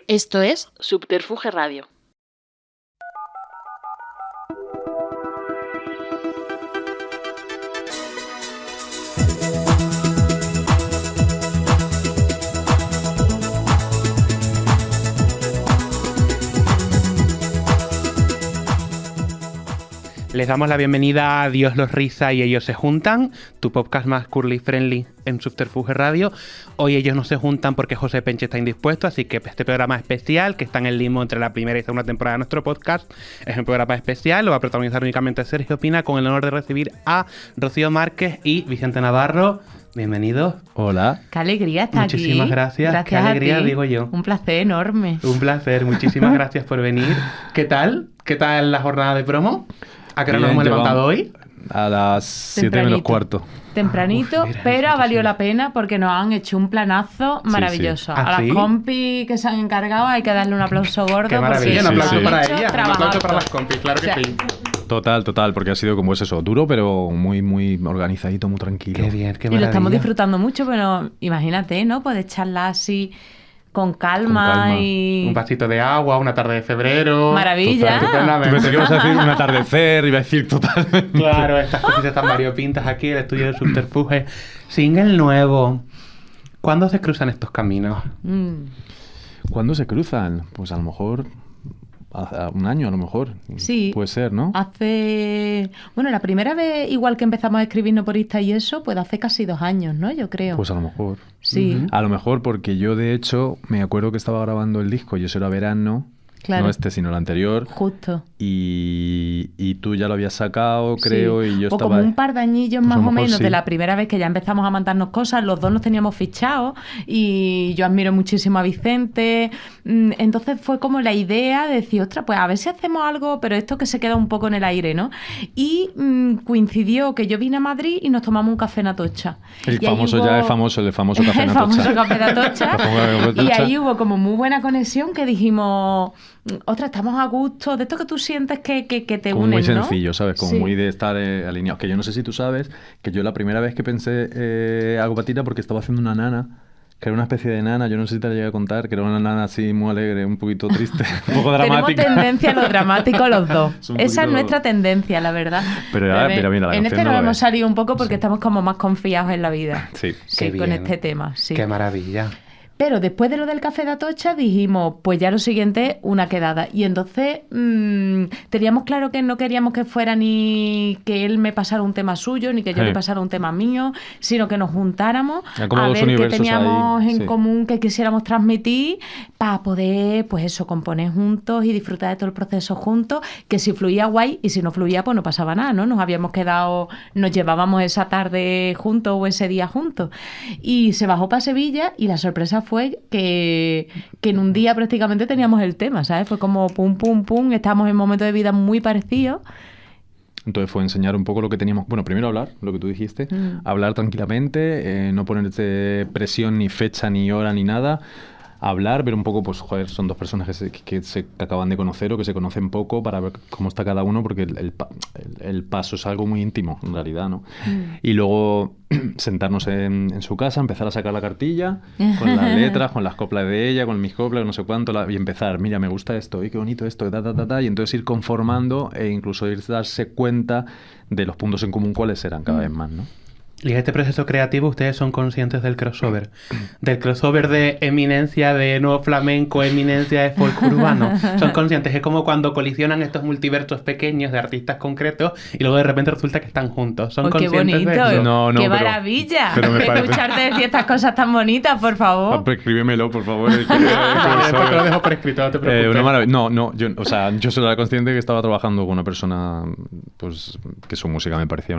Esto es Subterfuge Radio. Les damos la bienvenida a Dios los riza y ellos se juntan, tu podcast más curly friendly en Subterfuge Radio. Hoy ellos no se juntan porque José Penche está indispuesto, así que este programa especial, que está en el limbo entre la primera y segunda temporada de nuestro podcast, es un programa especial, lo va a protagonizar únicamente Sergio Pina, con el honor de recibir a Rocío Márquez y Vicente Navarro. Bienvenidos. Hola. Qué alegría estar aquí. Muchísimas gracias. Qué alegría, digo yo. Un placer enorme. Un placer. Muchísimas gracias por venir. ¿Qué tal? ¿Qué tal la jornada de promo? ¿A qué hora nos hemos levantado hoy? A las 7 menos cuarto. Tempranito, pero ha valido la pena porque nos han hecho un planazo maravilloso. Sí. ¿Ah, a las sí? compis que se han encargado hay que darle un aplauso gordo. Qué maravilla, un aplauso para ellas, un aplauso para las compis, claro que sí. Total, porque ha sido como es eso, duro, pero muy organizadito, muy tranquilo. Qué bien, qué maravilla. Y lo estamos disfrutando mucho, pero imagínate, ¿no? Poder charlar así con calma y... Un vasito de agua, una tarde de febrero. Maravilla. Tú pensé que ibas a decir un atardecer, iba a decir totalmente. Claro, estas cositas tan variopintas aquí, el estudio de Subterfuge. Single nuevo. ¿Cuándo se cruzan estos caminos? ¿Cuándo se cruzan? Pues a lo mejor... hace un año, a lo mejor. Sí. Puede ser, ¿no? Bueno, la primera vez, igual que empezamos a escribirnos por Insta y eso, pues hace casi 2 años, ¿no? Yo creo. Pues a lo mejor. Sí. A lo mejor porque yo, de hecho, me acuerdo que estaba grabando el disco y eso era verano. Claro. No este, sino el anterior. Justo. Y tú ya lo habías sacado, creo, sí. y yo o estaba... como un par de añillos pues más o menos sí. de la primera vez que ya empezamos a mandarnos cosas, los dos nos teníamos fichados y yo admiro muchísimo a Vicente. Entonces fue como la idea de decir, ostras, pues a ver si hacemos algo, pero esto que se queda un poco en el aire, ¿no? Y coincidió que yo vine a Madrid y nos tomamos un café en Atocha. El famoso café en El Atocha. famoso café de Atocha. Y ahí hubo como muy buena conexión que dijimos... Ostras, estamos a gusto, de esto que tú sientes que te como unen, muy ¿no? sencillo, ¿sabes? Como sí. muy de estar alineados. Que yo no sé si tú sabes que yo la primera vez que pensé algo para ti era porque estaba haciendo una nana, que era una especie de nana, yo no sé si te la llegué a contar, que era una nana así muy alegre, un poquito triste, un poco dramática. Tenemos tendencia a lo dramático los dos. Esa es nuestra tendencia, la verdad. Pero mira, la en este no nos hemos salido un poco porque estamos como más confiados en la vida. Sí. Que con este tema, sí. Qué maravilla. Pero después de lo del café de Atocha dijimos, pues ya lo siguiente, una quedada. Y entonces teníamos claro que no queríamos que fuera ni que él me pasara un tema suyo, ni que yo le pasara un tema mío, sino que nos juntáramos a ver qué teníamos en común que quisiéramos transmitir para poder, pues eso, componer juntos y disfrutar de todo el proceso juntos, que si fluía guay y si no fluía, pues no pasaba nada, ¿no? Nos habíamos quedado, nos llevábamos esa tarde juntos o ese día juntos. Y se bajó para Sevilla y la sorpresa fue que en un día prácticamente teníamos el tema, ¿sabes? Fue como pum, pum, pum, estábamos en momentos de vida muy parecidos. Entonces fue enseñar un poco lo que teníamos... Bueno, primero hablar, lo que tú dijiste, hablar tranquilamente, no ponerte presión ni fecha ni hora ni nada, hablar, ver un poco, pues joder, son dos personas que se acaban de conocer o que se conocen poco para ver cómo está cada uno, porque el paso es algo muy íntimo, en realidad, ¿no? Y luego sentarnos en su casa, empezar a sacar la cartilla, con las letras, con las coplas de ella, con mis coplas, no sé cuánto, y empezar, mira, me gusta esto, qué bonito esto, y entonces ir conformando e incluso darse cuenta de los puntos en común cuáles eran cada vez más, ¿no? Y en este proceso creativo ustedes son conscientes del crossover. Del crossover de eminencia de nuevo flamenco, eminencia de folk urbano. Son conscientes. Es como cuando colisionan estos multiversos pequeños de artistas concretos y luego de repente resulta que están juntos. Son conscientes ¡Qué bonito! de eso. No, ¡Qué maravilla! Pero me parece... Escucharte decir estas cosas tan bonitas, por favor. Escríbemelo, por favor. Después te lo dejo por escrito, no te preocupes. Yo solo era consciente que estaba trabajando con una persona pues que su música me parecía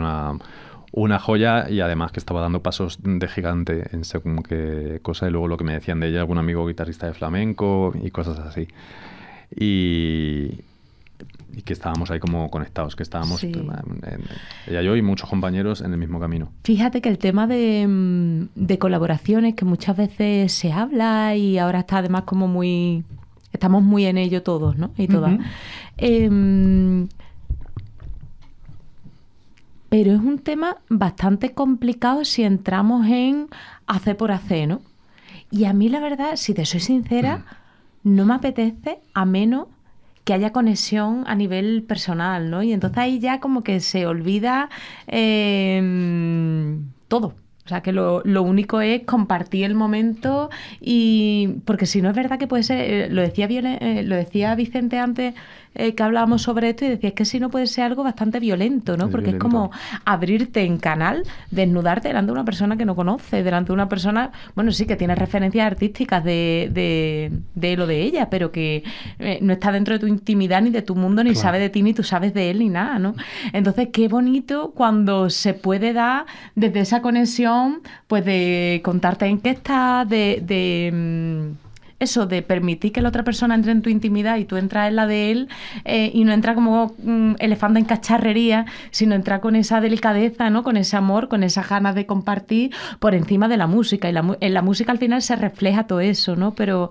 una joya y además que estaba dando pasos de gigante en según qué cosa, y luego lo que me decían de ella, algún amigo guitarrista de flamenco y cosas así. Y que estábamos ahí como conectados, que estábamos ella, yo y muchos compañeros en el mismo camino. Fíjate que el tema de colaboraciones que muchas veces se habla y ahora está además como muy... Estamos muy en ello todos, ¿no? Y todas. Pero es un tema bastante complicado si entramos en hacer por hacer, ¿no? Y a mí, la verdad, si te soy sincera, no me apetece a menos que haya conexión a nivel personal, ¿no? Y entonces ahí ya como que se olvida todo. O sea, que lo único es compartir el momento y... Porque si no, es verdad que puede ser... lo decía Vicente antes, que hablábamos sobre esto, y decía, es que si no puede ser algo bastante violento, ¿no? Porque es como abrirte en canal, desnudarte delante de una persona que no conoces, delante de una persona, bueno, sí, que tiene referencias artísticas de él o de ella, pero que no está dentro de tu intimidad ni de tu mundo, ni sabe de ti, ni tú sabes de él, ni nada, ¿no? Entonces, qué bonito cuando se puede dar desde esa conexión, pues de contarte en qué estás, eso, de permitir que la otra persona entre en tu intimidad y tú entras en la de él, y no entra como elefante en cacharrería, sino entra con esa delicadeza, ¿no? Con ese amor, con esas ganas de compartir por encima de la música. Y en la música al final se refleja todo eso, ¿no? Pero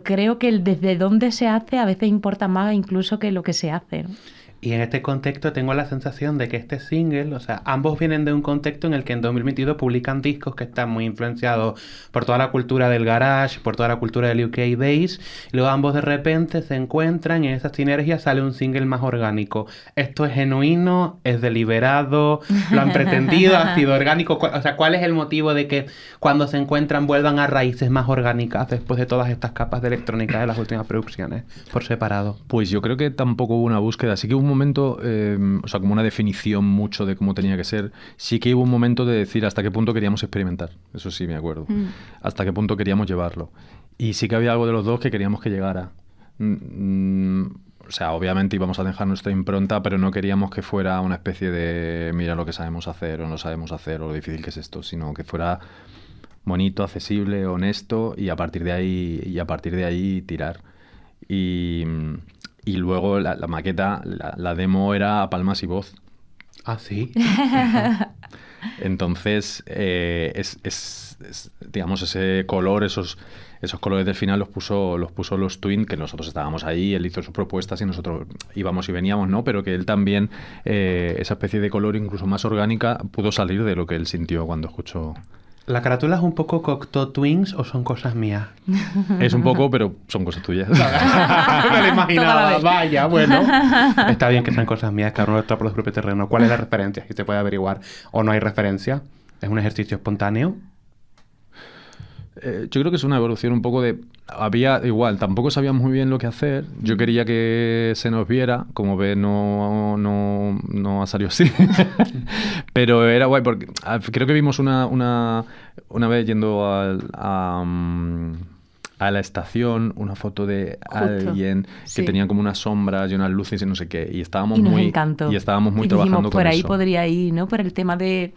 creo que el desde dónde se hace a veces importa más incluso que lo que se hace, ¿no? Y en este contexto tengo la sensación de que este single, o sea, ambos vienen de un contexto en el que en 2022 publican discos que están muy influenciados por toda la cultura del garage, por toda la cultura del UK bass, y luego ambos de repente se encuentran y en esas sinergias sale un single más orgánico. Esto es genuino, es deliberado, lo han pretendido, ha sido orgánico. O sea, ¿cuál es el motivo de que cuando se encuentran vuelvan a raíces más orgánicas después de todas estas capas de electrónica de las últimas producciones, por separado? Pues yo creo que tampoco hubo una búsqueda, sí que hubo un momento, o sea, como una definición mucho de cómo tenía que ser. Sí que hubo un momento de decir hasta qué punto queríamos experimentar, eso sí me acuerdo, hasta qué punto queríamos llevarlo. Y sí que había algo de los dos que queríamos que llegara. O sea, obviamente íbamos a dejar nuestra impronta, pero no queríamos que fuera una especie de mira lo que sabemos hacer o no sabemos hacer o lo difícil que es esto, sino que fuera bonito, accesible, honesto, y a partir de ahí tirar. Y luego la maqueta, la demo era a palmas y voz. Ah, sí. Entonces, digamos, ese color, esos colores del final los puso los Twin, que nosotros estábamos ahí, él hizo sus propuestas y nosotros íbamos y veníamos, ¿no? Pero que él también, esa especie de color incluso más orgánica, pudo salir de lo que él sintió cuando escuchó. ¿La carátula es un poco Cocteau Twins o son cosas mías? Es un poco, pero son cosas tuyas. Me lo imaginaba, vaya, bueno. Está bien que sean cosas mías, cada uno está por su propio terreno. ¿Cuál es la referencia? Si se puede averiguar. ¿O no hay referencia? ¿Es un ejercicio espontáneo? Yo creo que es una evolución un poco de... Había igual, tampoco sabíamos muy bien lo que hacer. Yo quería que se nos viera. Como ves, no ha salido así. Pero era guay porque creo que vimos una vez yendo a la estación una foto de alguien que tenía como unas sombras y unas luces y no sé qué. Y estábamos nos muy encantó. Y estábamos muy y trabajando dijimos, con por ahí eso. podría ir, ¿no? Por el tema de...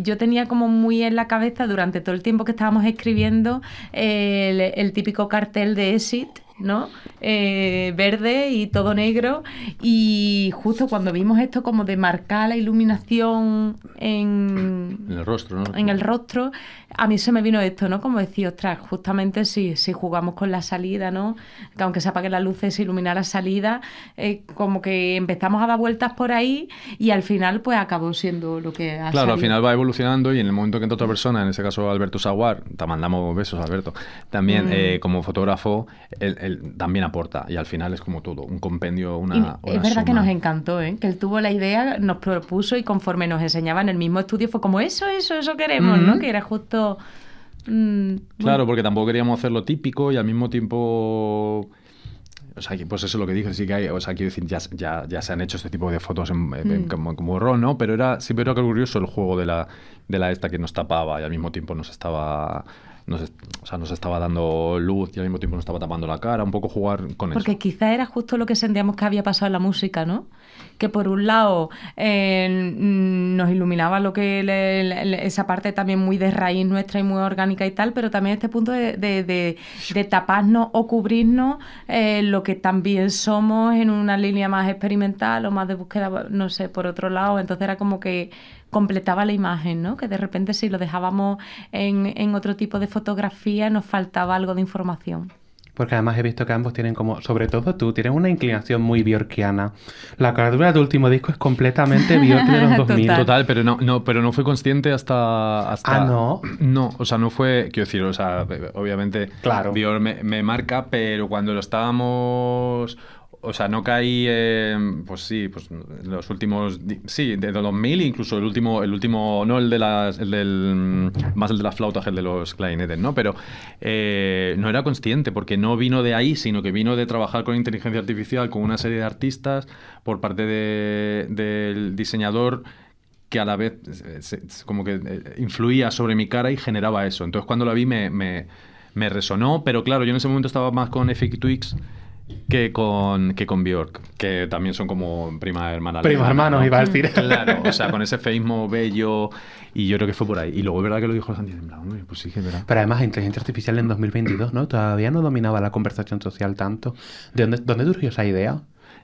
yo tenía como muy en la cabeza durante todo el tiempo que estábamos escribiendo el típico cartel de Exit, ¿no? Verde y todo negro, y justo cuando vimos esto como de marcar la iluminación en el rostro, ¿no? En el rostro, a mí se me vino esto, ¿no? Como decir, ostras, justamente si jugamos con la salida, ¿no? Que aunque se apaguen las luces, se ilumina la salida, como que empezamos a dar vueltas por ahí y al final pues acabó siendo lo que ha Claro, salido. al final va evolucionando y en el momento que entra otra persona, en ese caso Alberto Saguar, te mandamos besos, Alberto, también como fotógrafo, él también aporta y al final es como todo, un compendio, una es verdad suma. que nos encantó, ¿eh? Que él tuvo la idea, nos propuso y conforme nos enseñaba en el mismo estudio fue como eso queremos, ¿no? Que era justo... Claro, porque tampoco queríamos hacer lo típico y al mismo tiempo... O sea, pues eso es lo que dije, sí que hay, o sea, quiero decir, ya se han hecho este tipo de fotos como rol, ¿no? Pero siempre era curioso el juego de la esta que nos tapaba y al mismo tiempo nos estaba dando luz y al mismo tiempo nos estaba tapando la cara, un poco jugar con eso. Porque quizá era justo lo que sentíamos que había pasado en la música, ¿no? Que por un lado nos iluminaba lo que esa parte también muy de raíz nuestra y muy orgánica y tal, pero también este punto de taparnos o cubrirnos lo que también somos en una línea más experimental o más de búsqueda, no sé, por otro lado. Entonces era como que completaba la imagen, ¿no? Que de repente si lo dejábamos en otro tipo de fotografía nos faltaba algo de información. Porque además he visto que ambos tienen como, sobre todo tú, tienes una inclinación muy bjorkiana. La carátula de tu último disco es completamente Bjork de los 2000. Total, pero no fui consciente hasta... Ah, ¿no? No, o sea, no fue... Quiero decir, o sea, obviamente Claro. Bjork me marca, pero cuando lo estábamos... O sea, no caí, pues sí, pues los últimos, sí, de los 2000, incluso el último, no el de más el de las flautas, el de los clarinetes, ¿no? Pero no era consciente, porque no vino de ahí, sino que vino de trabajar con inteligencia artificial, con una serie de artistas, por parte del diseñador, que a la vez como que influía sobre mi cara y generaba eso. Entonces cuando la vi me resonó, pero claro, yo en ese momento estaba más con Fake Twigs que con Bjork, que también son como prima hermana. Primos hermanos, ¿no? iba a decir. Claro, o sea, con ese feísmo bello, y yo creo que fue por ahí. Y luego es verdad que lo dijo Santi, en plan, pues sí que es verdad. Pero además, inteligencia artificial en 2022, ¿no? Todavía no dominaba la conversación social tanto. ¿De dónde surgió esa idea?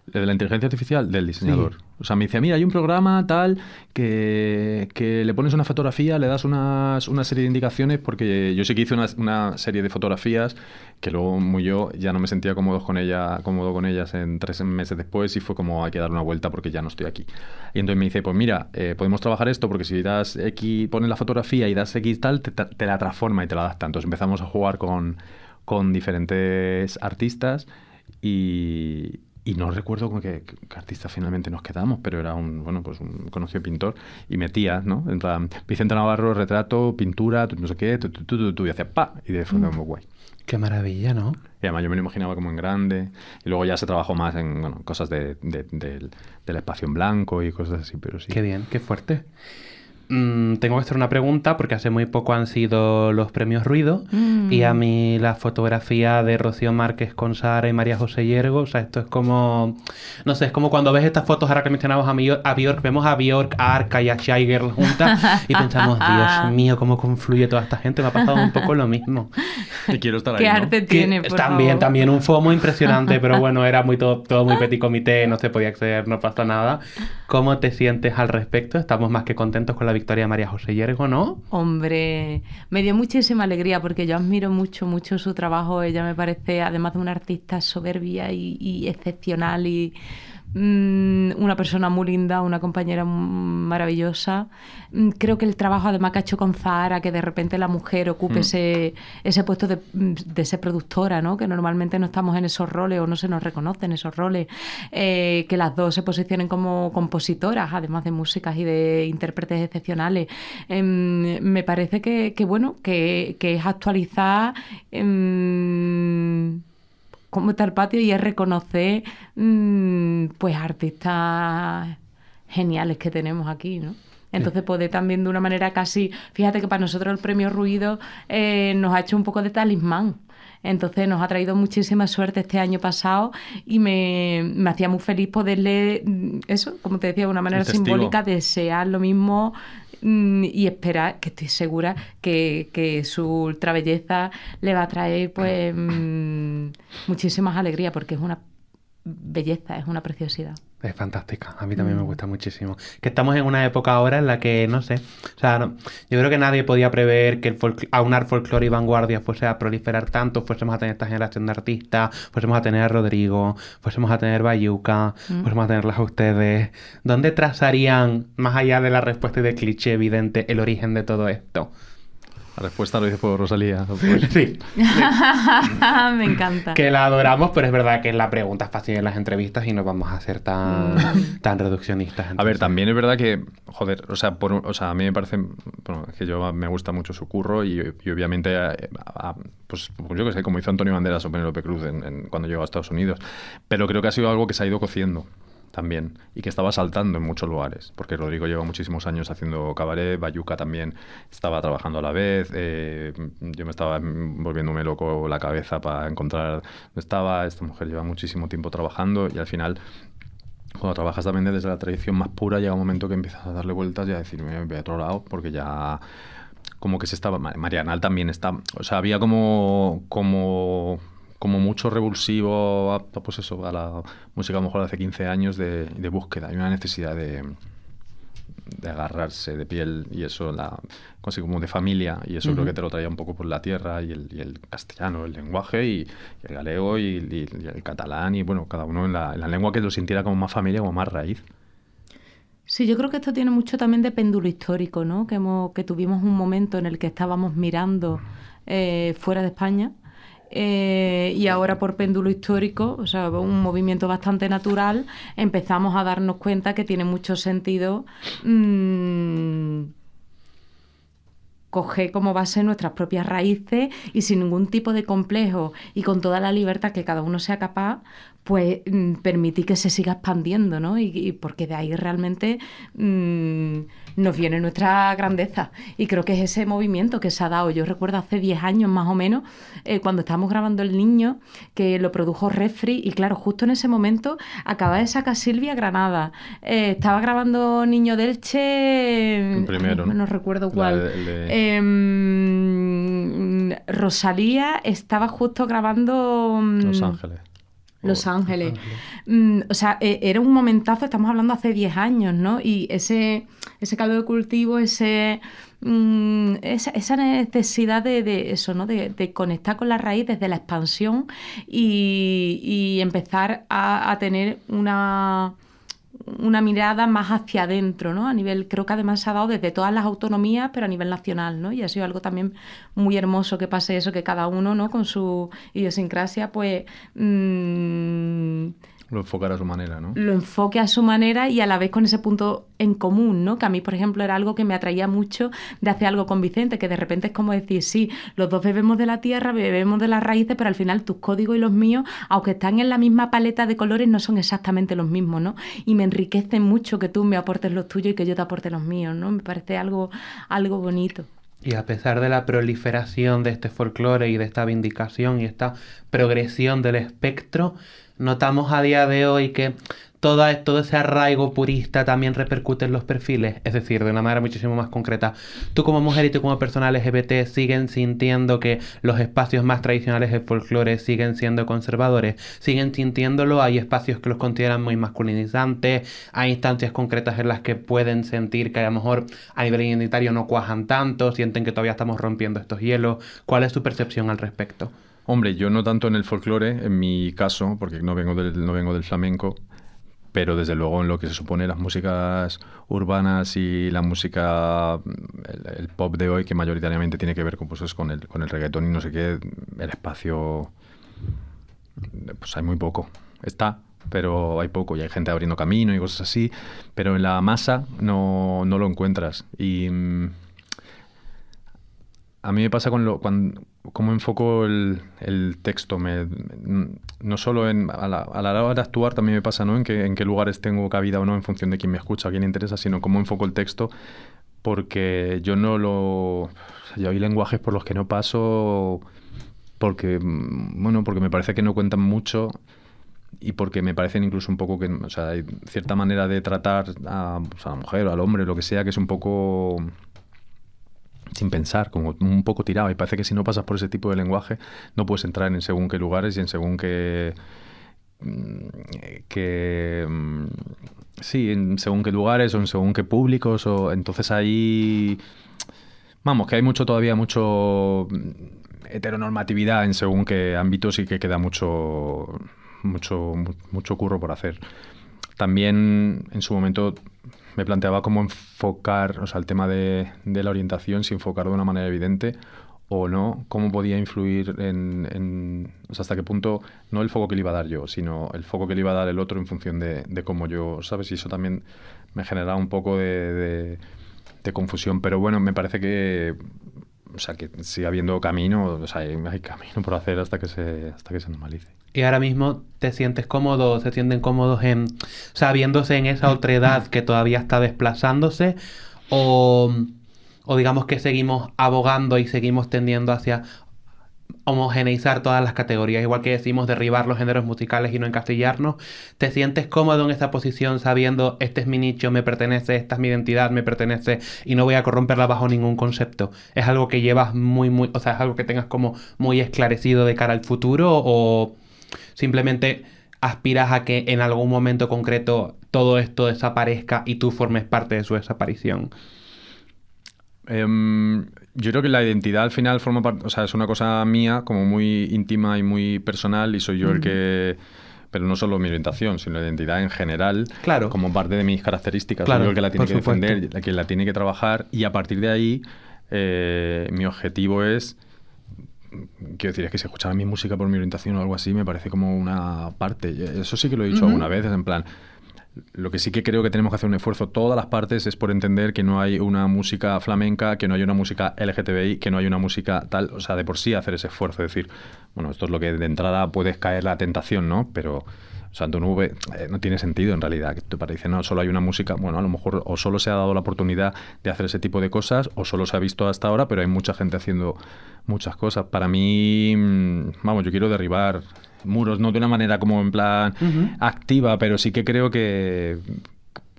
De la inteligencia artificial del diseñador. Sí. O sea, me dice, mira, hay un programa tal que le pones una fotografía, le das una serie de indicaciones, porque yo sí que hice una serie de fotografías que luego yo ya no me sentía cómodo con ellas en 3 meses después, y fue como hay que dar una vuelta porque ya no estoy aquí. Y entonces me dice, pues mira, podemos trabajar esto, porque si das X, pones la fotografía y das X tal, te la transforma y te la adapta. Entonces empezamos a jugar con diferentes artistas y no recuerdo con qué artista finalmente nos quedamos, pero era un conocido pintor, y metía, ¿no? En plan, Vicente Navarro, retrato, pintura, no sé qué, y hacía ¡pa! Y fue muy guay. Qué maravilla, ¿no? Y además yo me lo imaginaba como en grande, y luego ya se trabajó más en cosas del espacio en blanco y cosas así, pero sí. Qué bien, qué fuerte. Tengo que hacer una pregunta porque hace muy poco han sido los premios Ruido y a mí la fotografía de Rocío Márquez con Sara y María José Yergo, o sea, esto es como, no sé, es como cuando ves estas fotos, ahora que mencionamos a Bjork, vemos a Bjork, a Arca y a Shy Girl juntas y pensamos, Dios mío, cómo confluye toda esta gente. Me ha pasado un poco lo mismo. Y quiero estar ahí, ¿Qué ¿no? arte tiene, por favor? También un FOMO impresionante, pero bueno, era todo muy petit comité, no se podía acceder, no pasa nada. ¿Cómo te sientes al respecto? Estamos más que contentos con la victoria de María José Yergo, ¿no? Hombre, me dio muchísima alegría porque yo admiro mucho su trabajo. Ella me parece, además de una artista soberbia y excepcional, y una persona muy linda, una compañera maravillosa. Creo que el trabajo además que ha hecho con Zahara, que de repente la mujer ocupe ese puesto de ser productora, ¿no? Que normalmente no estamos en esos roles o no se nos reconocen esos roles, que las dos se posicionen como compositoras, además de músicas y de intérpretes excepcionales. Me parece que es actualizar cómo está el patio y es reconocer pues artistas geniales que tenemos aquí, ¿no? Entonces poder también de una manera casi... Fíjate que para nosotros el premio Ruido nos ha hecho un poco de talismán. Entonces nos ha traído muchísima suerte este año pasado y me hacía muy feliz poderle, eso, como te decía, de una manera simbólica, desear lo mismo y esperar, que estoy segura que su ultra belleza le va a traer pues muchísimas alegrías, porque es una belleza, es una preciosidad. Es fantástica, a mí también me gusta muchísimo. Que estamos en una época ahora en la que, no sé, o sea, yo creo que nadie podía prever que aunar folclore y vanguardia fuese a proliferar tanto, fuésemos a tener esta generación de artistas, fuésemos a tener a Rodrigo, fuésemos a tener Bayuca, fuésemos a tenerlas a ustedes. ¿Dónde trazarían, más allá de la respuesta y del cliché evidente, el origen de todo esto? La respuesta lo dice por Rosalía. Sí. Me encanta. Que la adoramos, pero es verdad que la pregunta es fácil en las entrevistas y no vamos a ser tan reduccionistas. Entonces. A ver, también es verdad que, joder, o sea, a mí me parece, bueno, que me gusta mucho su curro y obviamente, pues yo que sé, como hizo Antonio Banderas o Penélope Cruz cuando llegó a Estados Unidos, pero creo que ha sido algo que se ha ido cociendo también, y que estaba saltando en muchos lugares, porque Rodrigo lleva muchísimos años haciendo cabaret, Bayuca también estaba trabajando a la vez, yo me estaba volviéndome loco la cabeza para encontrar dónde estaba. Esta mujer lleva muchísimo tiempo trabajando y al final, cuando trabajas también desde la tradición más pura, llega un momento que empiezas a darle vueltas y a decir, me voy a otro lado, porque ya como que se estaba... Marianal también está... O sea, había como mucho revulsivo pues eso, a la música a lo mejor de hace 15 años de búsqueda. Hay una necesidad de de agarrarse de piel y eso, así como de familia, y eso creo que te lo traía un poco por la tierra, y el castellano, el lenguaje, y el galego y el catalán, y bueno, cada uno en la lengua que lo sintiera como más familia, como más raíz. Sí, yo creo que esto tiene mucho también de péndulo histórico, ¿no? Que tuvimos un momento en el que estábamos mirando fuera de España, y ahora por péndulo histórico, o sea, un movimiento bastante natural, empezamos a darnos cuenta que tiene mucho sentido coger como base nuestras propias raíces y sin ningún tipo de complejo y con toda la libertad que cada uno sea capaz, pues permitir que se siga expandiendo, ¿no? Y porque de ahí realmente nos viene nuestra grandeza. Y creo que es ese movimiento que se ha dado. Yo recuerdo hace 10 años más o menos, cuando estábamos grabando El Niño, que lo produjo Refri, y claro, justo en ese momento acaba de sacar Silvia Granada. Estaba grabando Niño del Che... Primero, ¿no? No recuerdo cuál. Rosalía estaba justo grabando... Los Ángeles. Los Ángeles. O sea, era un momentazo, estamos hablando hace 10 años, ¿no? Y ese caldo de cultivo, esa necesidad de eso, ¿no? De conectar con la raíz desde la expansión y empezar a tener una mirada más hacia adentro, ¿no? A nivel, creo que además se ha dado desde todas las autonomías, pero a nivel nacional, ¿no? Y ha sido algo también muy hermoso que pase eso, que cada uno, ¿no? Con su idiosincrasia, pues... Lo enfocara a su manera, ¿no? Lo enfoque a su manera y a la vez con ese punto en común, ¿no? Que a mí, por ejemplo, era algo que me atraía mucho de hacer algo con Vicente, que de repente es como decir, sí, los dos bebemos de la tierra, bebemos de las raíces, pero al final tus códigos y los míos, aunque están en la misma paleta de colores, no son exactamente los mismos, ¿no? Y me enriquece mucho que tú me aportes los tuyos y que yo te aporte los míos, ¿no? Me parece algo bonito. Y a pesar de la proliferación de este folclore y de esta vindicación y esta progresión del espectro, notamos a día de hoy que todo ese arraigo purista también repercute en los perfiles, es decir, de una manera muchísimo más concreta. Tú como mujer y tú como persona LGBT siguen sintiendo que los espacios más tradicionales del folclore siguen siendo conservadores, siguen sintiéndolo, hay espacios que los consideran muy masculinizantes, hay instancias concretas en las que pueden sentir que a lo mejor a nivel identitario no cuajan tanto, sienten que todavía estamos rompiendo estos hielos. ¿Cuál es tu percepción al respecto? Hombre, yo no tanto en el folclore, en mi caso, porque no vengo del flamenco, pero desde luego en lo que se supone las músicas urbanas y la música, el pop de hoy, que mayoritariamente tiene que ver con, pues, con el reggaetón y no sé qué, el espacio, pues hay muy poco. Está, pero hay poco, y hay gente abriendo camino y cosas así, pero en la masa no lo encuentras. Y a mí me pasa cómo enfoco el texto. No solo a la hora de actuar, también me pasa, ¿no? En qué lugares tengo cabida o no en función de quién me escucha, a quién le interesa, sino cómo enfoco el texto, porque yo yo hay lenguajes por los que no paso porque me parece que no cuentan mucho y porque me parecen incluso un poco que, o sea, hay cierta manera de tratar a la mujer o al hombre, lo que sea, que es un poco sin pensar, como un poco tirado, y parece que si no pasas por ese tipo de lenguaje no puedes entrar en según qué lugares y en según en según qué lugares o en según qué públicos, o entonces ahí vamos, que hay todavía mucho heteronormatividad en según qué ámbitos y que queda mucho curro por hacer. También en su momento me planteaba cómo enfocar, o sea, el tema de la orientación, si enfocarlo de una manera evidente o no, cómo podía influir o sea, hasta qué punto, no el foco que le iba a dar yo, sino el foco que le iba a dar el otro en función de cómo yo, ¿sabes? Y eso también me generaba un poco de confusión, pero bueno, me parece que, o sea, que sigue habiendo camino, o sea, hay camino por hacer hasta que se normalice. Y ahora mismo te sientes cómodo, se sienten cómodos viéndose en esa otredad que todavía está desplazándose, o digamos que seguimos abogando y seguimos tendiendo hacia homogeneizar todas las categorías, igual que decimos derribar los géneros musicales y no encasillarnos. ¿Te sientes cómodo en esa posición sabiendo este es mi nicho, me pertenece, esta es mi identidad, me pertenece y no voy a corromperla bajo ningún concepto? ¿Es algo que llevas o sea, es algo que tengas como muy esclarecido de cara al futuro, o simplemente aspiras a que en algún momento concreto todo esto desaparezca y tú formes parte de su desaparición? Yo creo que la identidad al final forma parte, o sea, es una cosa mía, como muy íntima y muy personal, y soy yo el que... Pero no solo mi orientación, sino la identidad en general, Claro. como parte de mis características. Claro, Soy yo el que la tiene por que supuesto. defender, la que la tiene que trabajar, y a partir de ahí mi objetivo es... Quiero decir, es que si escuchara mi música por mi orientación o algo así, me parece como una parte. Eso sí que lo he dicho alguna vez, es en plan... Lo que sí que creo que tenemos que hacer un esfuerzo todas las partes es por entender que no hay una música flamenca, que no hay una música LGTBI, que no hay una música tal, o sea, de por sí hacer ese esfuerzo, decir, bueno, esto es lo que de entrada puedes caer la tentación, ¿no? Pero, o sea, tu nube no tiene sentido en realidad, que te parece, no, solo hay una música, bueno, a lo mejor o solo se ha dado la oportunidad de hacer ese tipo de cosas o solo se ha visto hasta ahora, pero hay mucha gente haciendo muchas cosas. Para mí, vamos, yo quiero derribar muros, no de una manera como en plan activa, pero sí que creo que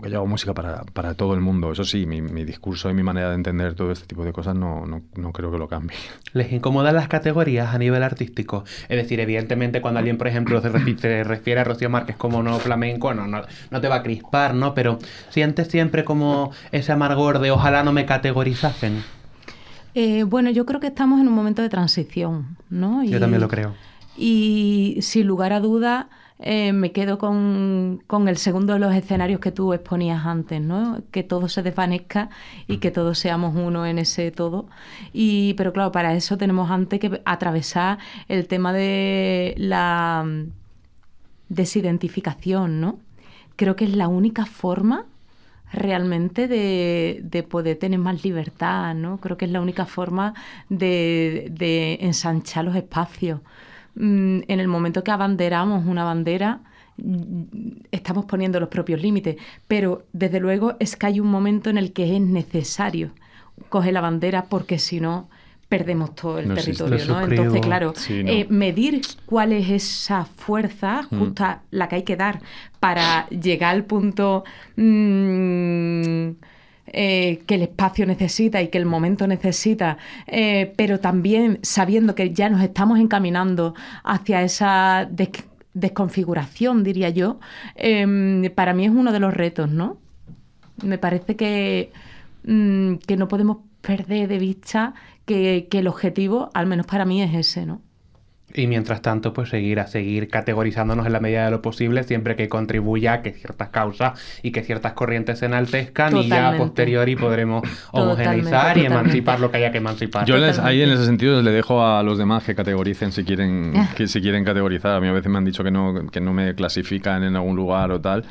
yo hago música para todo el mundo. Eso sí, mi discurso y mi manera de entender todo este tipo de cosas no creo que lo cambie. ¿Les incomodan las categorías a nivel artístico? Es decir, evidentemente cuando alguien, por ejemplo, se refiere a Rocío Márquez como no flamenco, no te va a crispar, ¿no? Pero sientes siempre como ese amargor de ojalá no me categorizasen. Bueno, yo creo que estamos en un momento de transición, ¿no? Yo también lo creo. Y sin lugar a dudas me quedo con el segundo de los escenarios que tú exponías antes, ¿no? Que todo se desvanezca y que todos seamos uno en ese todo. Pero claro, para eso tenemos antes que atravesar el tema de la desidentificación, ¿no? Creo que es la única forma realmente de poder tener más libertad, ¿no? Creo que es la única forma de ensanchar los espacios. En el momento que abanderamos una bandera, estamos poniendo los propios límites, pero desde luego es que hay un momento en el que es necesario coger la bandera porque si no perdemos todo el territorio, ¿no? Entonces, claro, sí, no. medir cuál es esa fuerza justa la que hay que dar para llegar al punto que el espacio necesita y que el momento necesita, pero también sabiendo que ya nos estamos encaminando hacia esa desconfiguración, diría yo, para mí es uno de los retos, ¿no? Me parece que no podemos perder de vista que el objetivo, al menos para mí, es ese, ¿no? Y mientras tanto, pues seguir categorizándonos en la medida de lo posible, siempre que contribuya a que ciertas causas y que ciertas corrientes se enaltezcan. Totalmente. Y ya a posteriori podremos homogeneizar y emancipar lo que haya que emancipar. Yo ahí en ese sentido le dejo a los demás que categoricen si quieren categorizar. A mí a veces me han dicho que no me clasifican en algún lugar o tal,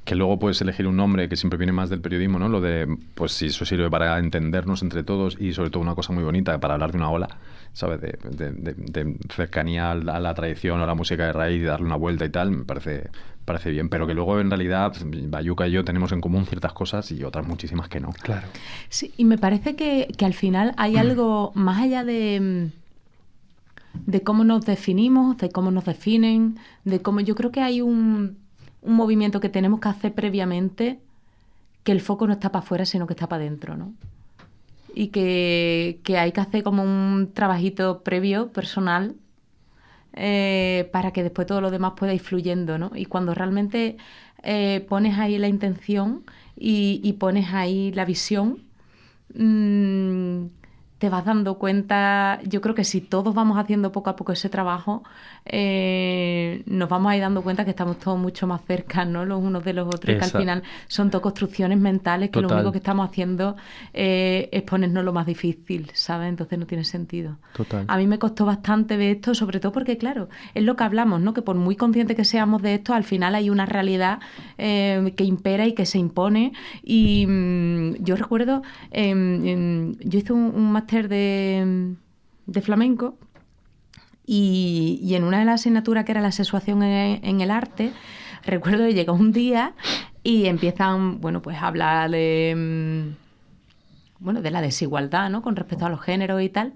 que luego puedes elegir un nombre que siempre viene más del periodismo, ¿no? Lo de, pues si eso sirve para entendernos entre todos y sobre todo una cosa muy bonita, para hablar de una ola, ¿sabes? De cercanía a la tradición, a la música de raíz y darle una vuelta y tal, me parece bien, pero que luego en realidad Bayuca y yo tenemos en común ciertas cosas y otras muchísimas que no. Claro. Sí, y me parece que al final hay algo más allá de cómo nos definimos, de cómo nos definen, de cómo yo creo que hay un movimiento que tenemos que hacer previamente, que el foco no está para afuera, sino que está para adentro, ¿no? Y que hay que hacer como un trabajito previo, personal, para que después todo lo demás pueda ir fluyendo, ¿no? Y cuando realmente pones ahí la intención y pones ahí la visión, te vas dando cuenta. Yo creo que si todos vamos haciendo poco a poco ese trabajo, nos vamos a ir dando cuenta que estamos todos mucho más cerca, ¿no? Los unos de los otros, y que al final son todas construcciones mentales que Lo único que estamos haciendo es ponernos lo más difícil, ¿sabes? Entonces no tiene sentido. Total. A mí me costó bastante ver esto, sobre todo porque, claro, es lo que hablamos, ¿no? Que por muy conscientes que seamos de esto, al final hay una realidad que impera y que se impone. Y yo recuerdo, yo hice un máster de flamenco y en una de las asignaturas que era la sexuación en el arte, recuerdo que llegó un día y empiezan, bueno, pues a hablar de la desigualdad, ¿no? Con respecto a los géneros y tal.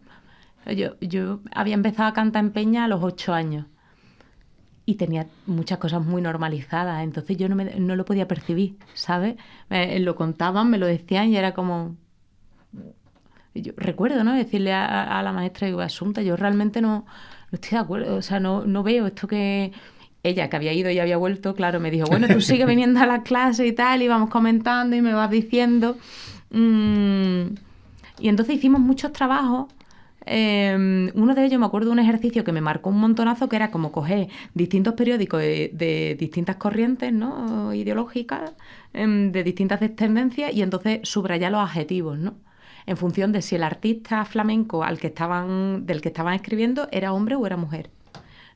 Yo había empezado a cantar en peña a los 8 años y tenía muchas cosas muy normalizadas, entonces yo no lo podía percibir, ¿sabes? Lo contaban, me lo decían y era como... Yo recuerdo, ¿no? Decirle a la maestra, digo, Asunta, yo realmente no estoy de acuerdo, o sea, no veo esto que ella, que había ido y había vuelto, claro, me dijo, bueno, tú sigues viniendo a las clases y tal, y vamos comentando y me vas diciendo. Y entonces hicimos muchos trabajos. Uno de ellos, me acuerdo de un ejercicio que me marcó un montonazo, que era como coger distintos periódicos de distintas corrientes, ¿no?, ideológicas, de distintas tendencias, y entonces subrayar los adjetivos, ¿no?, en función de si el artista flamenco del que estaban escribiendo era hombre o era mujer,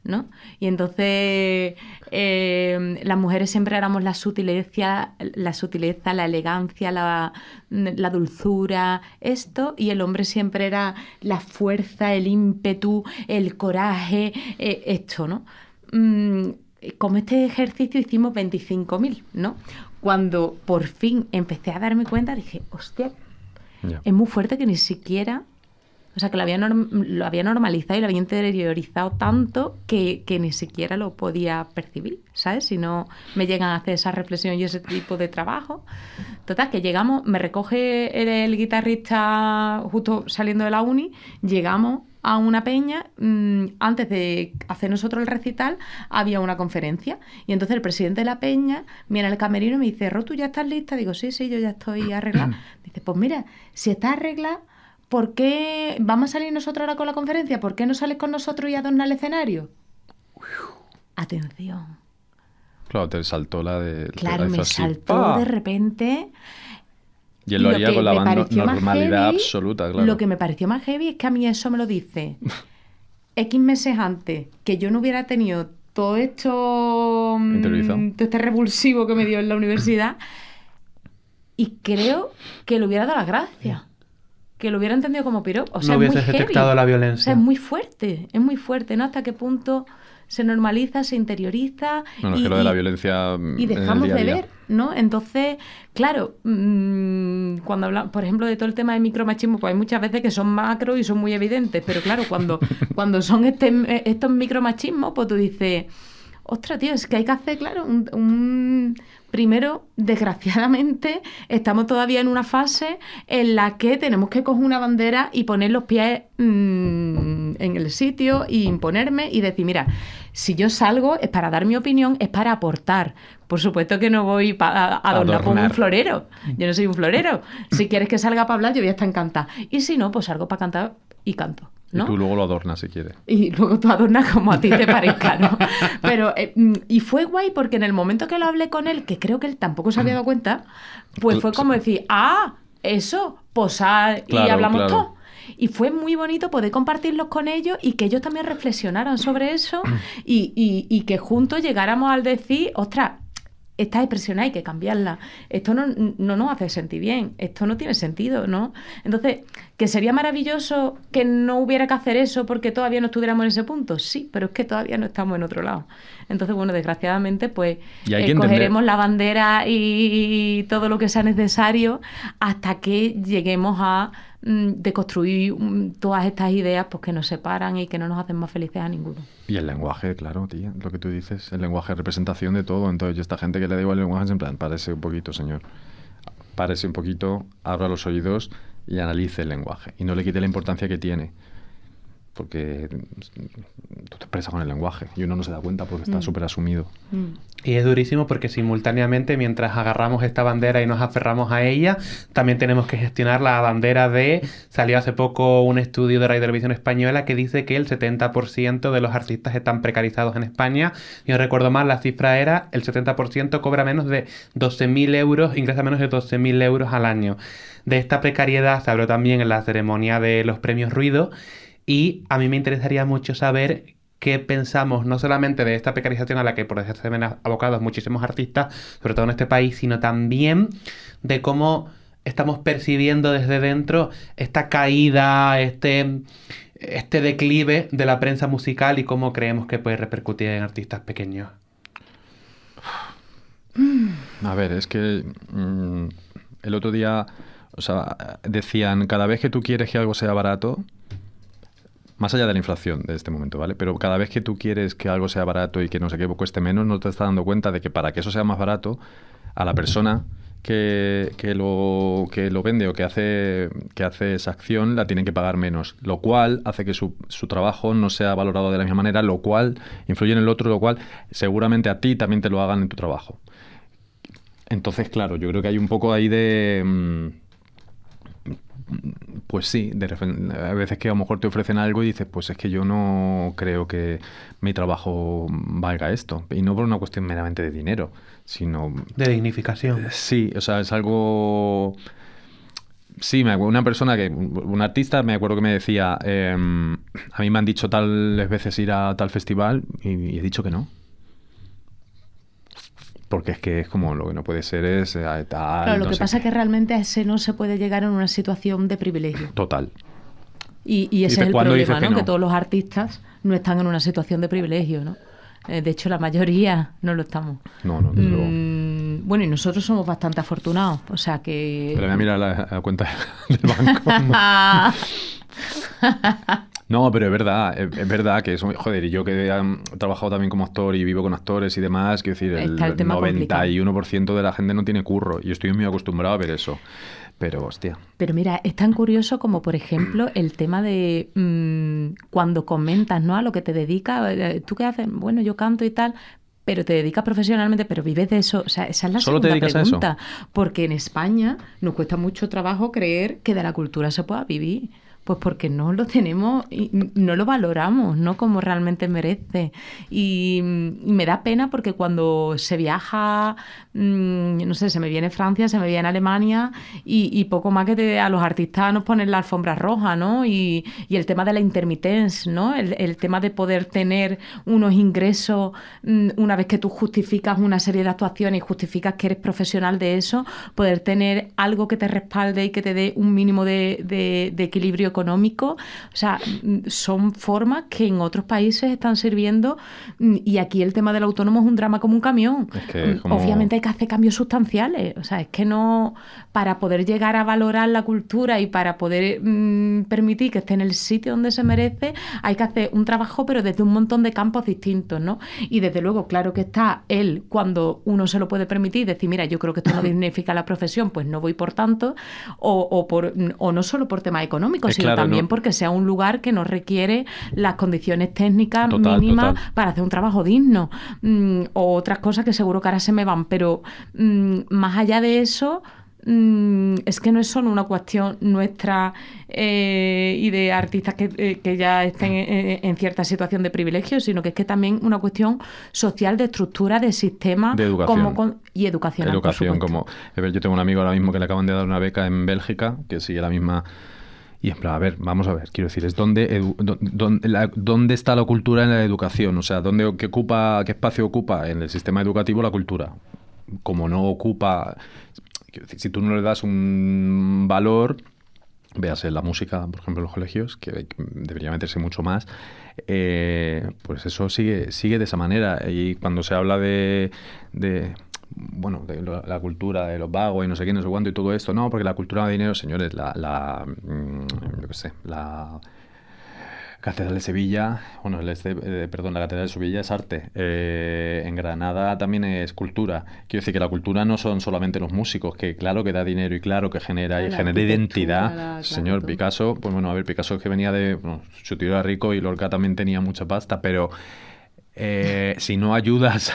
¿no? Y entonces las mujeres siempre éramos la sutileza, la elegancia, la dulzura, esto, y el hombre siempre era la fuerza, el ímpetu, el coraje, esto, ¿no? Como este ejercicio hicimos 25.000, ¿no? Cuando por fin empecé a darme cuenta, dije, hostia, es muy fuerte que ni siquiera... O sea, que lo había normalizado y lo había interiorizado tanto que ni siquiera lo podía percibir, ¿sabes? Si no me llegan a hacer esa reflexión y ese tipo de trabajo. Total, que llegamos, me recoge el guitarrista justo saliendo de la uni, llegamos a una peña, antes de hacer nosotros el recital, había una conferencia. Y entonces el presidente de la peña viene al camerino y me dice, Ro, ¿tú ya estás lista? Digo, sí, yo ya estoy arreglada. Dice, pues mira, si estás arreglada, ¿por qué vamos a salir nosotros ahora con la conferencia? ¿Por qué no sales con nosotros y adornas el escenario? Atención. Claro, te saltó la de... Claro, me saltó de repente... Y él lo haría con la normalidad absoluta, claro. Lo que me pareció más heavy es que a mí eso me lo dice X meses antes, que yo no hubiera tenido todo esto... todo este revulsivo que me dio en la universidad, y creo que le hubiera dado las gracias. Que lo hubiera entendido como piropo. O sea, no hubieses detectado la violencia. O sea, es muy fuerte, ¿no? Hasta qué punto se normaliza, se interioriza. Bueno, es que lo de la violencia y dejamos en el día de ver, ¿no? Entonces, claro, cuando hablamos, por ejemplo, de todo el tema de micromachismo, pues hay muchas veces que son macro y son muy evidentes, pero claro, cuando son estos micromachismos, pues tú dices, ostras, tío, es que hay que hacer, claro, Primero, desgraciadamente, estamos todavía en una fase en la que tenemos que coger una bandera y poner los pies en el sitio y imponerme y decir, mira, si yo salgo es para dar mi opinión, es para aportar. Por supuesto que no voy a adornar como un florero. Yo no soy un florero. Si quieres que salga para hablar, yo voy a estar encantada. Y si no, pues salgo para cantar y canto, ¿no? Y tú luego lo adornas si quieres. Y luego tú adornas como a ti te parezca, ¿no? Pero, y fue guay porque en el momento que lo hablé con él, que creo que él tampoco se había dado cuenta, pues fue como decir, eso, posar, y hablamos todo. Y fue muy bonito poder compartirlos con ellos y que ellos también reflexionaran sobre eso y que juntos llegáramos al decir, ostras, esta expresión hay que cambiarla. Esto no nos hace sentir bien. Esto no tiene sentido, ¿no? Entonces, ¿que sería maravilloso que no hubiera que hacer eso porque todavía no estuviéramos en ese punto? Sí, pero es que todavía no estamos en otro lado. Entonces, bueno, desgraciadamente, pues cogeremos la bandera y todo lo que sea necesario hasta que lleguemos a deconstruir todas estas ideas pues, que nos separan y que no nos hacen más felices a ninguno. Y el lenguaje, claro, tía, lo que tú dices, el lenguaje es representación de todo. Entonces, esta gente que le da igual el lenguaje es en plan, párese un poquito, señor. Párese un poquito, abra los oídos y analice el lenguaje. Y no le quite la importancia que tiene. Porque tú te expresas con el lenguaje y uno no se da cuenta porque está súper asumido. Y es durísimo porque simultáneamente, mientras agarramos esta bandera y nos aferramos a ella, también tenemos que gestionar la bandera de... Salió hace poco un estudio de Radio Televisión Española que dice que el 70% de los artistas están precarizados en España. Si no recuerdo mal, la cifra era el 70% cobra menos de 12.000 euros, ingresa menos de 12.000 euros al año. De esta precariedad se habló también en la ceremonia de los premios Ruido. Y a mí me interesaría mucho saber qué pensamos, no solamente de esta precarización a la que por desgracia se ven abocados muchísimos artistas, sobre todo en este país, sino también de cómo estamos percibiendo desde dentro esta caída, este declive de la prensa musical y cómo creemos que puede repercutir en artistas pequeños. A ver, es que el otro día, o sea, decían, cada vez que tú quieres que algo sea barato, más allá de la inflación de este momento, ¿vale? Pero cada vez que tú quieres que algo sea barato y que no sé qué cueste menos, no te estás dando cuenta de que para que eso sea más barato, a la persona que lo vende o que hace esa acción la tienen que pagar menos, lo cual hace que su trabajo no sea valorado de la misma manera, lo cual influye en el otro, lo cual seguramente a ti también te lo hagan en tu trabajo. Entonces, claro, yo creo que hay un poco ahí de... Pues sí, a veces que a lo mejor te ofrecen algo y dices, pues es que yo no creo que mi trabajo valga esto. Y no por una cuestión meramente de dinero, sino... De dignificación. Sí, o sea, es algo... Sí, una persona un artista, me acuerdo que me decía, a mí me han dicho tales veces ir a tal festival y he dicho que no. Porque es que es como lo que no puede ser es tal... Claro, lo que pasa es que realmente a ese no se puede llegar en una situación de privilegio. Total. Y ese es el problema, ¿no? Que todos los artistas no están en una situación de privilegio, ¿no? De hecho, la mayoría no lo estamos. No, desde luego. Bueno, y nosotros somos bastante afortunados, o sea que... Pero voy a mirar la cuenta del banco. No, pero es verdad que eso, joder, y yo que he trabajado también como actor y vivo con actores y demás, quiero decir, el 91% de la gente no tiene curro y estoy muy acostumbrado a ver eso. Pero, hostia. Pero mira, es tan curioso como, por ejemplo, el tema de cuando comentas, ¿no? A lo que te dedicas, ¿tú qué haces? Bueno, yo canto y tal, pero te dedicas profesionalmente, pero vives de eso. O sea, esa es la ¿Solo segunda te dedicas pregunta. a eso? Porque en España nos cuesta mucho trabajo creer que de la cultura se pueda vivir. Pues porque no lo tenemos y no lo valoramos, ¿no? Como realmente merece. Y me da pena porque cuando se viaja, no sé, se me viene Francia, se me viene Alemania y poco más que a los artistas nos ponen la alfombra roja, ¿no? Y el tema de la intermitencia, ¿no? El tema de poder tener unos ingresos una vez que tú justificas una serie de actuaciones y justificas que eres profesional de eso, poder tener algo que te respalde y que te dé un mínimo de equilibrio económico, o sea, son formas que en otros países están sirviendo y aquí el tema del autónomo es un drama como un camión. Es que como... Obviamente hay que hacer cambios sustanciales, o sea, es que no, para poder llegar a valorar la cultura y para poder permitir que esté en el sitio donde se merece, hay que hacer un trabajo pero desde un montón de campos distintos, ¿no? Y desde luego, claro que está él cuando uno se lo puede permitir, decir, mira, yo creo que esto no dignifica la profesión, pues no voy por tanto, o no solo por temas económicos, sino también porque sea un lugar que no requiere las condiciones técnicas mínimas para hacer un trabajo digno, o otras cosas que seguro que ahora se me van, pero más allá de eso, es que no es solo una cuestión nuestra y de artistas que ya estén en cierta situación de privilegio, sino que es que también una cuestión social de estructura, de sistema de educación. Y educacional. Educación, como yo tengo un amigo ahora mismo que le acaban de dar una beca en Bélgica, que sigue la misma. Y en plan, a ver, vamos a ver, quiero decir, es dónde está la cultura en la educación, o sea, qué espacio ocupa en el sistema educativo la cultura. Como no ocupa, quiero decir, si tú no le das un valor, véase la música, por ejemplo, en los colegios, que debería meterse mucho más, pues eso sigue de esa manera. Y cuando se habla de la cultura de los vagos y no sé qué, no sé cuánto y todo esto, no, porque la cultura de dinero, señores, la Catedral de Sevilla, la Catedral de Sevilla es arte. En Granada también es cultura. Quiero decir que la cultura no son solamente los músicos, que claro que da dinero y claro que genera identidad. Señor Picasso, pues bueno, a ver, Picasso es que venía su tío era rico y Lorca también tenía mucha pasta, pero si no ayudas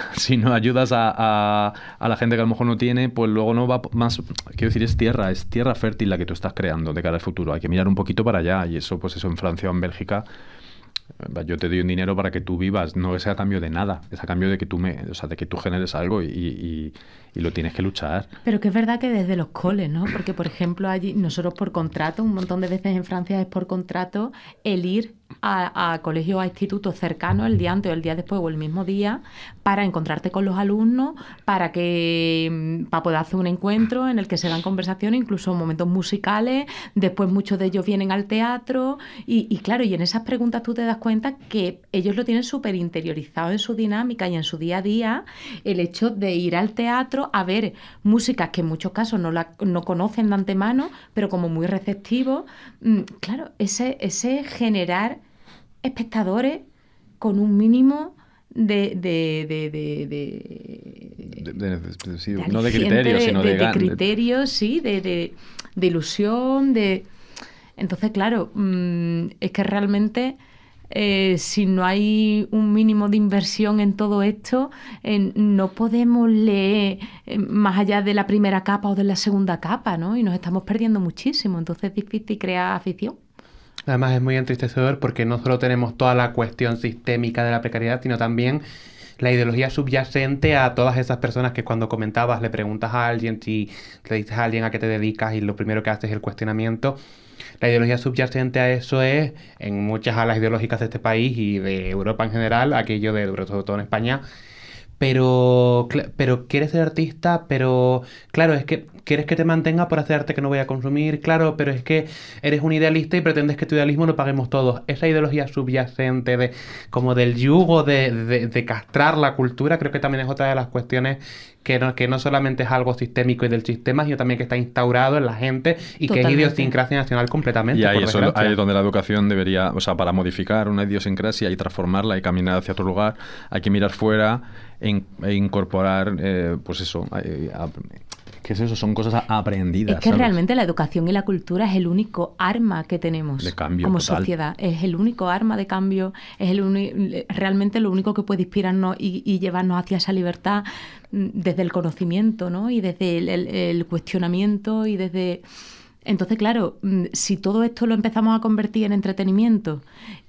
a la gente que a lo mejor no tiene, pues luego no va más. Quiero decir, es tierra fértil la que tú estás creando de cara al futuro. Hay que mirar un poquito para allá y eso, pues eso en Francia o en Bélgica. Yo te doy un dinero para que tú vivas, no es a cambio de nada, es a cambio de que de que tú generes algo y lo tienes que luchar. Pero que es verdad que desde los coles, ¿no? Porque, por ejemplo, allí nosotros por contrato, un montón de veces en Francia es por contrato el ir a colegios o a institutos cercanos el día antes o el día después o el mismo día para encontrarte con los alumnos, para poder hacer un encuentro en el que se dan conversaciones, incluso momentos musicales. Después muchos de ellos vienen al teatro y claro, y en esas preguntas tú te das cuenta que ellos lo tienen súper interiorizado en su dinámica y en su día a día, el hecho de ir al teatro a ver músicas que en muchos casos no conocen de antemano, pero como muy receptivos. Claro, ese generar espectadores con un mínimo de sí, de no de aliciente, criterio, sino de criterios, sí, de ilusión, de... Entonces, claro, es que realmente si no hay un mínimo de inversión en todo esto, no podemos leer más allá de la primera capa o de la segunda capa, ¿no? Y nos estamos perdiendo muchísimo, entonces es difícil crear afición. Además es muy entristecedor porque no solo tenemos toda la cuestión sistémica de la precariedad, sino también la ideología subyacente a todas esas personas que cuando comentabas le preguntas a alguien, si le dices a alguien a qué te dedicas y lo primero que haces es el cuestionamiento. La ideología subyacente a eso es, en muchas alas ideológicas de este país y de Europa en general, aquello de, sobre todo en España, pero quieres ser artista, pero claro, es que quieres que te mantenga por hacer arte que no voy a consumir, claro, pero es que eres un idealista y pretendes que tu idealismo lo paguemos todos. Esa ideología subyacente de como del yugo de castrar la cultura, creo que también es otra de las cuestiones que no solamente es algo sistémico y del sistema, sino también que está instaurado en la gente y Totalmente. que es idiosincrasia nacional completamente. Y ahí, por desgracia. ahí es donde la educación debería, o sea, para modificar una idiosincrasia y transformarla y caminar hacia otro lugar, hay que mirar fuera e incorporar, pues eso, ¿qué es eso? Son cosas aprendidas. Es que ¿sabes? realmente la educación y la cultura es el único arma que tenemos De cambio, como total. sociedad. Es el único arma de cambio, es realmente lo único que puede inspirarnos y llevarnos hacia esa libertad desde el conocimiento, ¿no? Y desde el cuestionamiento y desde... Entonces, claro, si todo esto lo empezamos a convertir en entretenimiento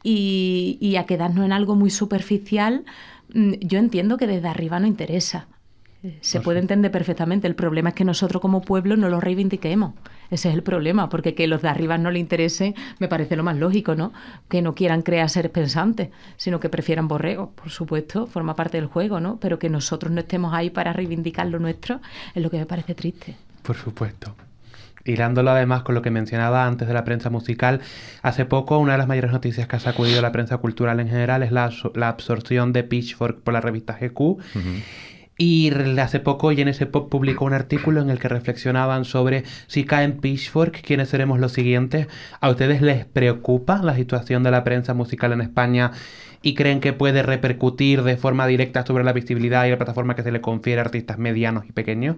y a quedarnos en algo muy superficial, yo entiendo que desde arriba no interesa. Se puede entender perfectamente. El problema es que nosotros como pueblo no lo reivindiquemos. Ese es el problema, porque que los de arriba no les interese me parece lo más lógico, ¿no? Que no quieran crear seres pensantes, sino que prefieran borregos, por supuesto, forma parte del juego, ¿no? Pero que nosotros no estemos ahí para reivindicar lo nuestro es lo que me parece triste. Por supuesto. Hilándolo además con lo que mencionaba antes de la prensa musical, hace poco una de las mayores noticias que ha sacudido la prensa cultural en general es la absorción de Pitchfork por la revista GQ. Ujú. Y hace poco Genesis Pop publicó un artículo en el que reflexionaban sobre si cae en Pitchfork, ¿quiénes seremos los siguientes? ¿A ustedes les preocupa la situación de la prensa musical en España y creen que puede repercutir de forma directa sobre la visibilidad y la plataforma que se le confiere a artistas medianos y pequeños?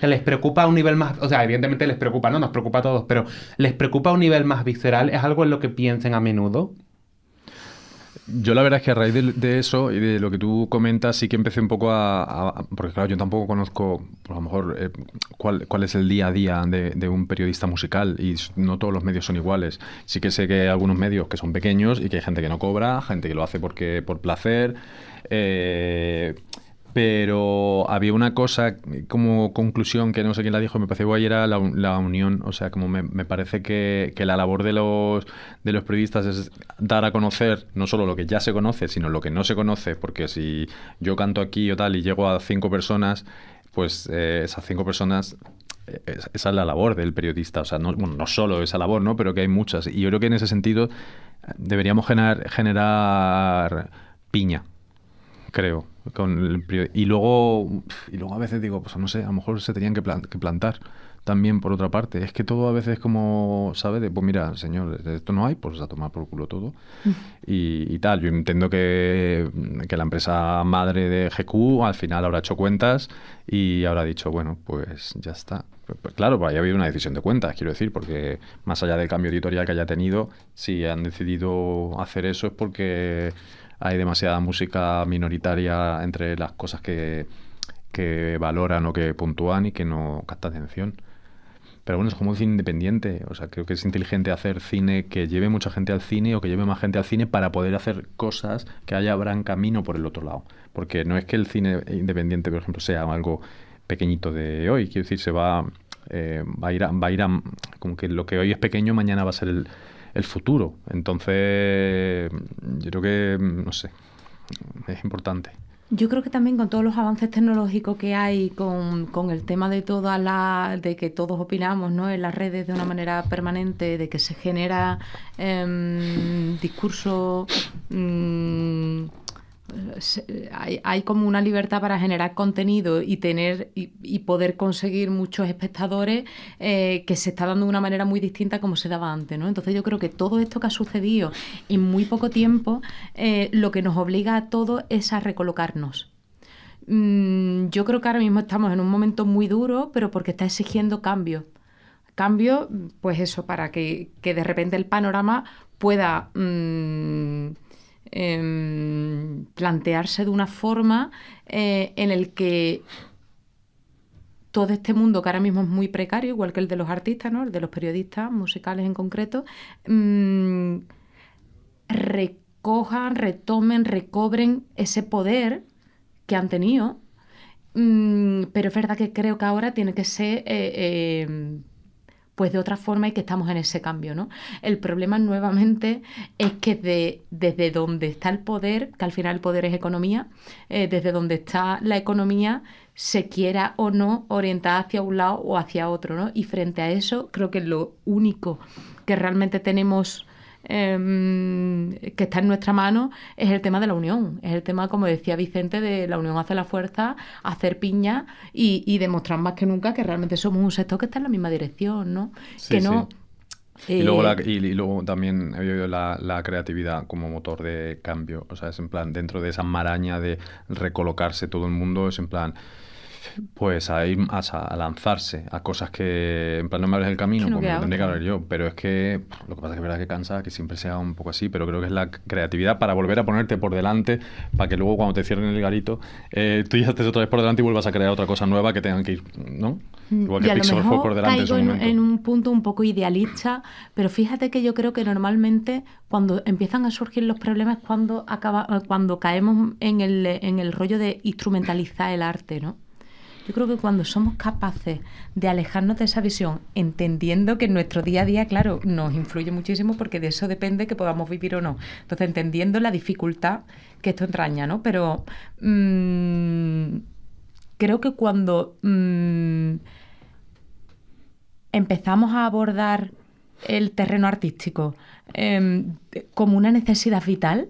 ¿Les preocupa a un nivel más...? O sea, evidentemente les preocupa, no nos preocupa a todos, pero ¿les preocupa a un nivel más visceral? ¿Es algo en lo que piensen a menudo? Yo la verdad es que a raíz de eso y de lo que tú comentas sí que empecé un poco porque claro, yo tampoco conozco, pues a lo mejor, cuál es el día a día de un periodista musical y no todos los medios son iguales. Sí que sé que hay algunos medios que son pequeños y que hay gente que no cobra, gente que lo hace por placer, pero había una cosa como conclusión que no sé quién la dijo, me pareció ayer, era la unión. O sea, como me parece que la labor de los periodistas es dar a conocer no solo lo que ya se conoce, sino lo que no se conoce, porque si yo canto aquí o tal y llego a 5 personas, pues esas 5 personas... Esa es la labor del periodista, o sea, no solo esa labor, ¿no? Pero que hay muchas. Y yo creo que en ese sentido deberíamos generar piña, creo. Y luego a veces digo, pues no sé, a lo mejor se tenían que plantar también por otra parte. Es que todo a veces es como, ¿sabes? Pues mira, señor, esto no hay, pues a tomar por culo todo. Y tal. Yo entiendo que la empresa madre de GQ al final habrá hecho cuentas y habrá dicho, bueno, pues ya está. Pues claro, pues haya habido una decisión de cuentas, quiero decir, porque más allá del cambio editorial que haya tenido, si han decidido hacer eso es porque hay demasiada música minoritaria entre las cosas que valoran o que puntúan y que no capta atención. Pero bueno, es como un cine independiente. O sea, creo que es inteligente hacer cine que lleve mucha gente al cine o que lleve más gente al cine para poder hacer cosas que abran camino por el otro lado. Porque no es que el cine independiente, por ejemplo, sea algo pequeñito de hoy. Quiero decir, va a ir a como que lo que hoy es pequeño, mañana va a ser el futuro. Entonces, yo creo que, no sé, es importante. Yo creo que también con todos los avances tecnológicos que hay, con el tema de de que todos opinamos, ¿no?, en las redes de una manera permanente, de que se genera discurso... hay como una libertad para generar contenido y tener y poder conseguir muchos espectadores que se está dando de una manera muy distinta a como se daba antes, ¿no? Entonces yo creo que todo esto que ha sucedido en muy poco tiempo lo que nos obliga a todos es a recolocarnos. Yo creo que ahora mismo estamos en un momento muy duro, pero porque está exigiendo cambios. Cambios, pues eso, para que de repente el panorama pueda plantearse de una forma en el que todo este mundo, que ahora mismo es muy precario, igual que el de los artistas, ¿no? El de los periodistas musicales en concreto, recojan, retomen, recobren ese poder que han tenido, pero es verdad que creo que ahora tiene que ser pues de otra forma y que estamos en ese cambio, ¿no? El problema nuevamente es que desde donde está el poder, que al final el poder es economía, desde donde está la economía se quiera o no orientar hacia un lado o hacia otro, ¿no? Y frente a eso creo que lo único que realmente tenemos que está en nuestra mano es el tema de la unión, es el tema, como decía Vicente, de la unión hace la fuerza, hacer piña y demostrar más que nunca que realmente somos un sector que está en la misma dirección, ¿no? Sí, que no... Sí. Y luego también he vivido la creatividad como motor de cambio. O sea, es en plan, dentro de esa maraña de recolocarse todo el mundo, es en plan, pues a ir a lanzarse a cosas que, en plan, no me abres el camino, Que no pues me queda lo tendré que otra. abrir yo. Pero es que lo que pasa es que es verdad que cansa que siempre sea un poco así, pero creo que es la creatividad para volver a ponerte por delante, para que luego cuando te cierren el garito, tú ya estés otra vez por delante y vuelvas a crear otra cosa nueva que tengan que ir, ¿no? Igual Y que a lo Pixar fue por mejor delante en su caigo momento. en un punto un poco idealista, pero fíjate que yo creo que normalmente cuando empiezan a surgir los problemas es cuando caemos en el rollo de instrumentalizar el arte, ¿no? Yo creo que cuando somos capaces de alejarnos de esa visión, entendiendo que en nuestro día a día, claro, nos influye muchísimo porque de eso depende que podamos vivir o no. Entonces, entendiendo la dificultad que esto entraña, ¿no? Pero creo que cuando empezamos a abordar el terreno artístico como una necesidad vital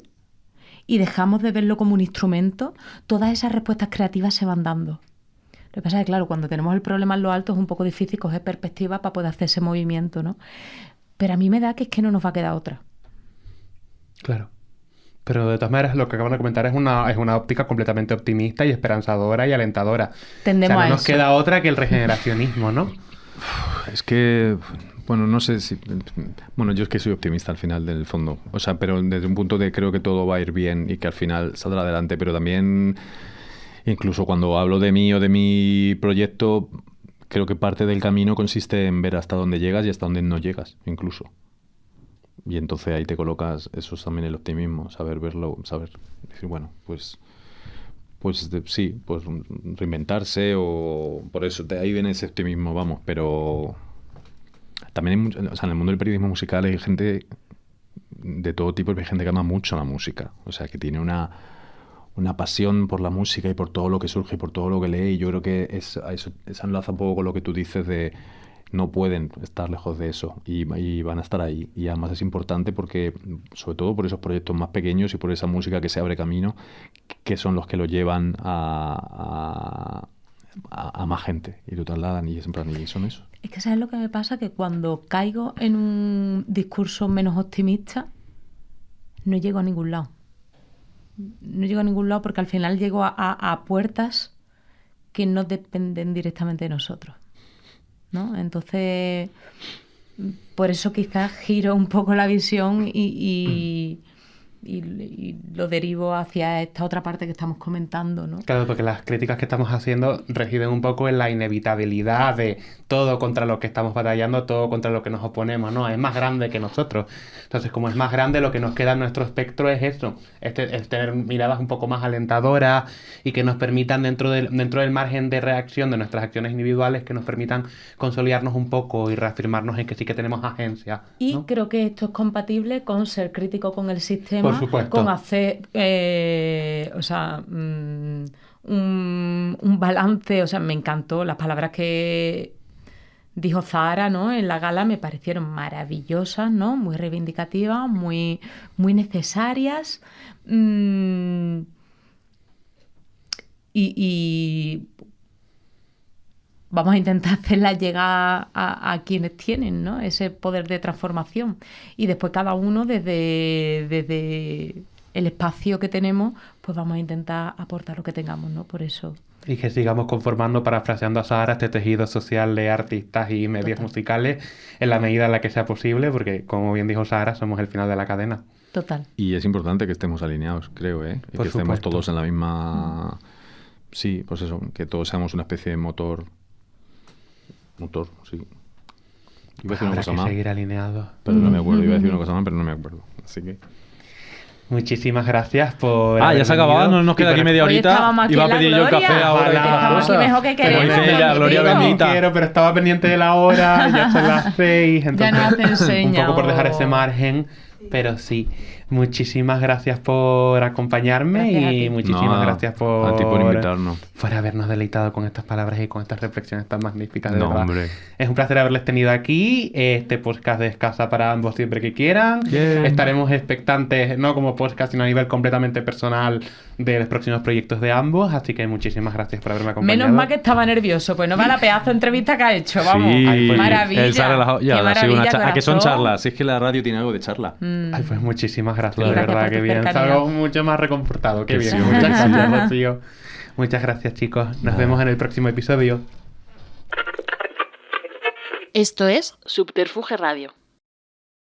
y dejamos de verlo como un instrumento, todas esas respuestas creativas se van dando. Lo que pasa es que, claro, cuando tenemos el problema en lo alto es un poco difícil coger perspectiva para poder hacer ese movimiento, ¿no? Pero a mí me da que es que no nos va a quedar otra. Claro. Pero de todas maneras, lo que acaban de comentar es una óptica completamente optimista y esperanzadora y alentadora. Tendemos o sea, a no nos eso. queda otra que el regeneracionismo, ¿no? Es que, bueno, no sé si... Bueno, yo es que soy optimista al final del fondo. O sea, pero desde un punto de creo que todo va a ir bien y que al final saldrá adelante. Pero también, incluso cuando hablo de mí o de mi proyecto, creo que parte del camino consiste en ver hasta dónde llegas y hasta dónde no llegas, incluso. Y entonces ahí te colocas, eso es también el optimismo, saber verlo, saber decir, bueno, pues sí, pues reinventarse o por eso, de ahí viene ese optimismo, vamos, pero también hay o sea, en el mundo del periodismo musical hay gente de todo tipo, hay gente que ama mucho la música, o sea, que tiene una pasión por la música y por todo lo que surge y por todo lo que lee, y yo creo que eso enlaza un poco con lo que tú dices de no pueden estar lejos de eso y van a estar ahí. Y además es importante porque, sobre todo por esos proyectos más pequeños y por esa música que se abre camino, que son los que lo llevan a más gente y lo trasladan y son eso. Es que ¿sabes lo que me pasa? Que cuando caigo en un discurso menos optimista, no llego a ningún lado. No llego a ningún lado porque al final llego a puertas que no dependen directamente de nosotros, ¿no? Entonces, por eso quizás giro un poco la visión y lo derivo hacia esta otra parte que estamos comentando, ¿no? Claro, porque las críticas que estamos haciendo residen un poco en la inevitabilidad de todo contra lo que estamos batallando, todo contra lo que nos oponemos, ¿no? Es más grande que nosotros. Entonces, como es más grande, lo que nos queda en nuestro espectro es eso, es tener miradas un poco más alentadoras y que nos permitan dentro del margen de reacción de nuestras acciones individuales, que nos permitan consolidarnos un poco y reafirmarnos en que sí que tenemos agencia, Y ¿no? creo que esto es compatible con ser crítico con el sistema, Por supuesto. con hacer, un balance. O sea, me encantó las palabras que dijo Zahara, ¿no? En la gala me parecieron maravillosas, ¿no? Muy reivindicativas, muy, muy necesarias. Y vamos a intentar hacerlas llegar a quienes tienen, ¿no? Ese poder de transformación. Y después cada uno desde el espacio que tenemos, pues vamos a intentar aportar lo que tengamos, ¿no? Por eso. Y que sigamos conformando, parafraseando a Sara, este tejido social de artistas y medios musicales en la medida en la que sea posible, porque como bien dijo Sara, somos el final de la cadena. Total. Y es importante que estemos alineados, creo, ¿eh? Y Por que estemos supuesto. todos en la misma... Sí, pues eso, que todos seamos una especie de motor, sí. Iba a decir una Habrá cosa que más, seguir alineados. pero no me acuerdo. Iba a decir una cosa más, pero no me acuerdo. Así que... Muchísimas gracias por Ah, haber ya se ha acabado, venido no nos y queda por aquí media Hoy horita. estábamos aquí Iba a en la pedir yo el gloria. café ahora y Ojalá. todas las Estamos cosas. aquí mejor que Como queremos, dice ella, lo Gloria digo. bendita. Quiero, pero estaba pendiente de la hora, ya son las 6, entonces nos hace un enseña, poco por dejar oh. ese margen, pero sí. Muchísimas gracias por acompañarme Gracias a y ti. muchísimas gracias a ti por invitarnos. por habernos deleitado con estas palabras y con estas reflexiones tan magníficas, de No, verdad. hombre. Es un placer haberles tenido aquí. Este podcast es casa para ambos siempre que quieran. Yeah. Estaremos expectantes, no como podcast, sino a nivel completamente personal de los próximos proyectos de ambos. Así que muchísimas gracias por haberme acompañado. Menos mal que estaba nervioso, pues no va la pedazo de entrevista que ha hecho, vamos. Sí, Ay, pues, maravilla. él se ha relajado. Ya, Qué ha sido una maravilla, ¿A que son corazón? charlas? Si es que la radio tiene algo de charla. Ay, pues muchísimas gracias, Y de gracias verdad, por qué tu bien. cercanía. Salgo mucho más reconfortado, qué Que bien. sí, Muchas hombre, sí. gracias, Rocío. Muchas gracias, chicos. Nos vemos en el próximo episodio. Esto es Subterfuge Radio.